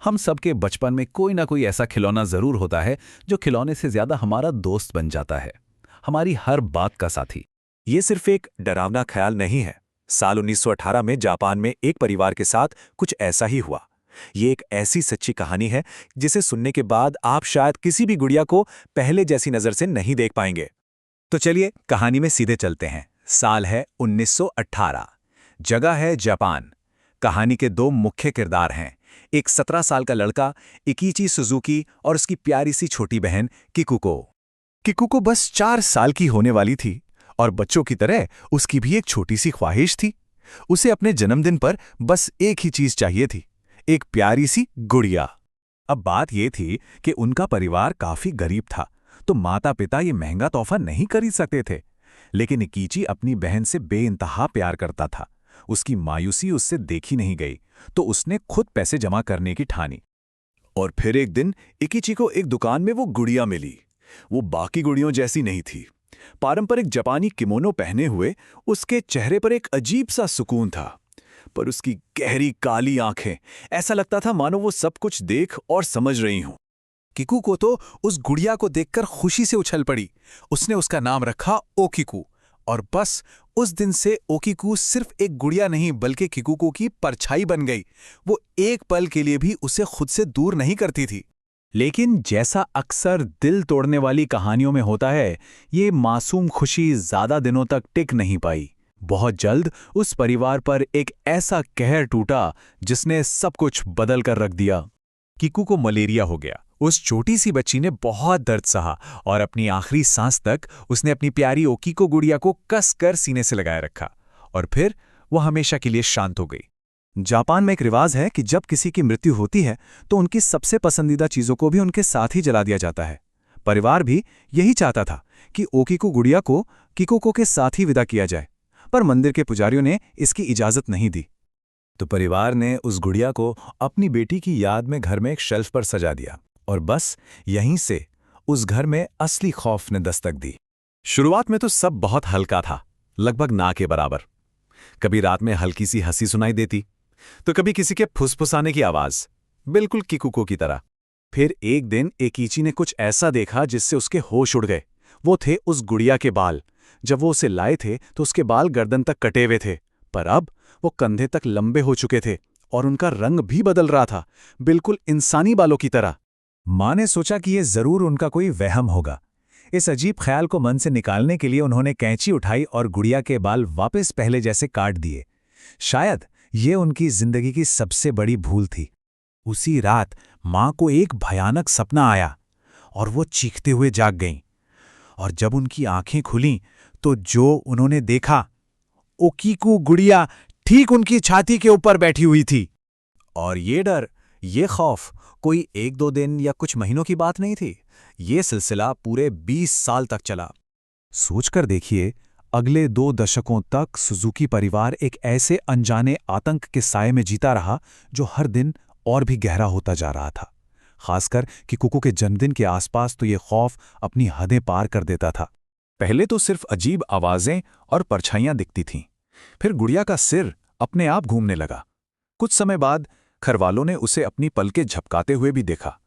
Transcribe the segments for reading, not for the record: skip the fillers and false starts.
हम सबके बचपन में कोई ना कोई ऐसा खिलौना जरूर होता है जो खिलौने से ज्यादा हमारा दोस्त बन जाता है, हमारी हर बात का साथी। ये सिर्फ एक डरावना ख्याल नहीं है। साल 1918 में जापान में एक परिवार के साथ कुछ ऐसा ही हुआ। ये एक ऐसी सच्ची कहानी है जिसे सुनने के बाद आप शायद किसी भी गुड़िया को पहले जैसी नजर से नहीं देख पाएंगे। तो चलिए कहानी में सीधे चलते हैं। साल है 1918। जगह है जापान। कहानी के दो मुख्य किरदार हैं, एक 17 साल का लड़का इकीची सुजुकी और उसकी प्यारी सी छोटी बहन किकुको। किकुको बस 4 साल की होने वाली थी और बच्चों की तरह उसकी भी एक छोटी सी ख्वाहिश थी। उसे अपने जन्मदिन पर बस एक ही चीज चाहिए थी, एक प्यारी सी गुड़िया। अब बात यह थी कि उनका परिवार काफी गरीब था, तो माता पिता ये महंगा तोहफा नहीं खरीद सकते थे। लेकिन इकीची अपनी बहन से बेइंतहा प्यार करता था। उसकी मायूसी उससे देखी नहीं गई, तो उसने खुद पैसे जमा करने की ठानी। और फिर एक दिन इकीची को एक दुकान में वो गुड़िया मिली। वो बाकी गुड़ियों जैसी नहीं थी। पारंपरिक जापानी किमोनो पहने हुए उसके चेहरे पर एक अजीब सा सुकून था, पर उसकी गहरी काली आंखें, ऐसा लगता था मानो वो सब कुछ देख और समझ रही हों। किकू को तो उस गुड़िया को देखकर खुशी से उछल पड़ी। उसने उसका नाम रखा ओकिकू, और बस उस दिन से ओकिकू सिर्फ एक गुड़िया नहीं बल्कि किकुको की परछाई बन गई। वो एक पल के लिए भी उसे खुद से दूर नहीं करती थी। लेकिन जैसा अक्सर दिल तोड़ने वाली कहानियों में होता है, ये मासूम खुशी ज्यादा दिनों तक टिक नहीं पाई। बहुत जल्द उस परिवार पर एक ऐसा कहर टूटा जिसने सब कुछ बदल कर रख दिया। किकू को मलेरिया हो गया। उस छोटी सी बच्ची ने बहुत दर्द सहा और अपनी आखिरी सांस तक उसने अपनी प्यारी ओकिको गुड़िया को कस कर सीने से लगाए रखा, और फिर वो हमेशा के लिए शांत हो गई। जापान में एक रिवाज है कि जब किसी की मृत्यु होती है तो उनकी सबसे पसंदीदा चीजों को भी उनके साथ ही जला दिया जाता है। परिवार भी यही चाहता था कि ओकिको गुड़िया को किकुको के साथ ही विदा किया जाए, पर मंदिर के पुजारियों ने इसकी इजाजत नहीं दी। तो परिवार ने उस गुड़िया को अपनी बेटी की याद में घर में एक शेल्फ पर सजा दिया, और बस यहीं से उस घर में असली खौफ ने दस्तक दी। शुरुआत में तो सब बहुत हल्का था, लगभग ना के बराबर। कभी रात में हल्की सी हंसी सुनाई देती, तो कभी किसी के फुसफुसाने की आवाज, बिल्कुल किकुको की तरह। फिर एक दिन एकीची ने कुछ ऐसा देखा जिससे उसके होश उड़ गए। वो थे उस गुड़िया के बाल। जब वो उसे लाए थे तो उसके बाल गर्दन तक कटे हुए थे, पर अब वो कंधे तक लंबे हो चुके थे और उनका रंग भी बदल रहा था, बिल्कुल इंसानी बालों की तरह। माँ ने सोचा कि ये जरूर उनका कोई वहम होगा। इस अजीब ख्याल को मन से निकालने के लिए उन्होंने कैंची उठाई और गुड़िया के बाल वापस पहले जैसे काट दिए। शायद ये उनकी जिंदगी की सबसे बड़ी भूल थी। उसी रात माँ को एक भयानक सपना आया और वो चीखते हुए जाग गईं। और जब उनकी आंखें खुलीं तो जो उन्होंने देखा, ओकिको गुड़िया ठीक उनकी छाती के ऊपर बैठी हुई थी। और ये डर, ये खौफ कोई 1-2 दिन या कुछ महीनों की बात नहीं थी। ये सिलसिला पूरे 20 साल तक चला। सोचकर देखिए, अगले 2 दशकों तक सुजुकी परिवार एक ऐसे अनजाने आतंक के साए में जीता रहा जो हर दिन और भी गहरा होता जा रहा था। खासकर किकुको के जन्मदिन के आसपास तो ये खौफ अपनी हदें पार कर देता था। पहले तो सिर्फ अजीब आवाजें और परछाइयां दिखती थीं, फिर गुड़िया का सिर अपने आप घूमने लगा। कुछ समय बाद घरवालों ने उसे अपनी पलकें झपकाते हुए भी देखा,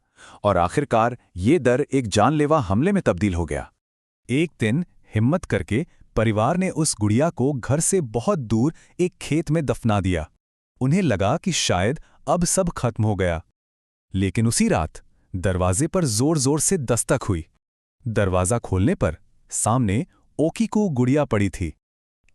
और आखिरकार ये डर एक जानलेवा हमले में तब्दील हो गया। एक दिन हिम्मत करके परिवार ने उस गुड़िया को घर से बहुत दूर एक खेत में दफना दिया। उन्हें लगा कि शायद अब सब खत्म हो गया। लेकिन उसी रात दरवाजे पर जोर जोर से दस्तक हुई। दरवाजा खोलने पर सामने ओकिको गुड़िया पड़ी थी।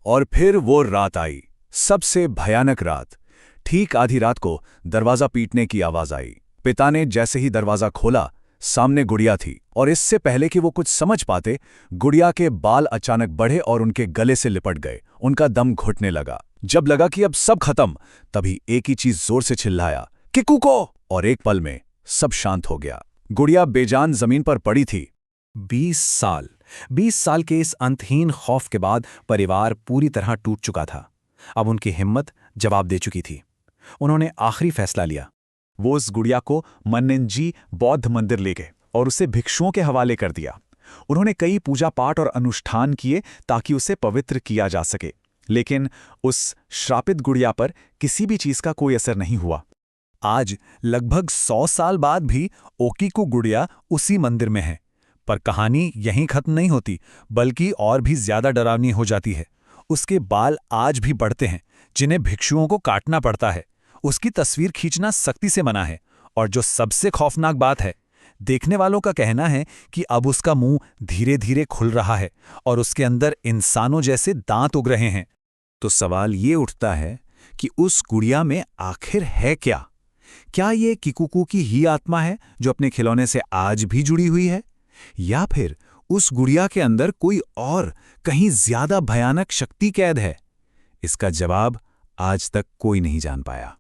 और फिर वो रात आई, सबसे भयानक रात। ठीक आधी रात को दरवाजा पीटने की आवाज आई। पिता ने जैसे ही दरवाजा खोला, सामने गुड़िया थी, और इससे पहले कि वो कुछ समझ पाते, गुड़िया के बाल अचानक बढ़े और उनके गले से लिपट गए। उनका दम घुटने लगा। जब लगा कि अब सब खत्म, तभी एक ही चीज जोर से चिल्लाया, किकुको! और एक पल में सब शांत हो गया। गुड़िया बेजान जमीन पर पड़ी थी। 20 साल के इस अंतहीन खौफ के बाद परिवार पूरी तरह टूट चुका था। अब उनकी हिम्मत जवाब दे चुकी थी। उन्होंने आखिरी फैसला लिया। वो उस गुड़िया को मन्नेंजी बौद्ध मंदिर ले गए और उसे भिक्षुओं के हवाले कर दिया। उन्होंने कई पूजा पाठ और अनुष्ठान किए ताकि उसे पवित्र किया जा सके, लेकिन उस श्रापित गुड़िया पर किसी भी चीज का कोई असर नहीं हुआ। आज लगभग 100 साल बाद भी ओकीकू गुड़िया उसी मंदिर में है। पर कहानी यहीं खत्म नहीं होती, बल्कि और भी ज्यादा डरावनी हो जाती है। उसके बाल आज भी बढ़ते हैं, जिन्हें भिक्षुओं को काटना पड़ता है। उसकी तस्वीर खींचना सख्ती से मना है। और जो सबसे खौफनाक बात है, देखने वालों का कहना है कि अब उसका मुंह धीरे धीरे खुल रहा है और उसके अंदर इंसानों जैसे दांत उग रहे हैं। तो सवाल ये उठता है कि उस गुड़िया में आखिर है क्या? क्या ये किकुकू की ही आत्मा है जो अपने खिलौने से आज भी जुड़ी हुई है, या फिर उस गुड़िया के अंदर कोई और कहीं ज्यादा भयानक शक्ति कैद है? इसका जवाब आज तक कोई नहीं जान पाया।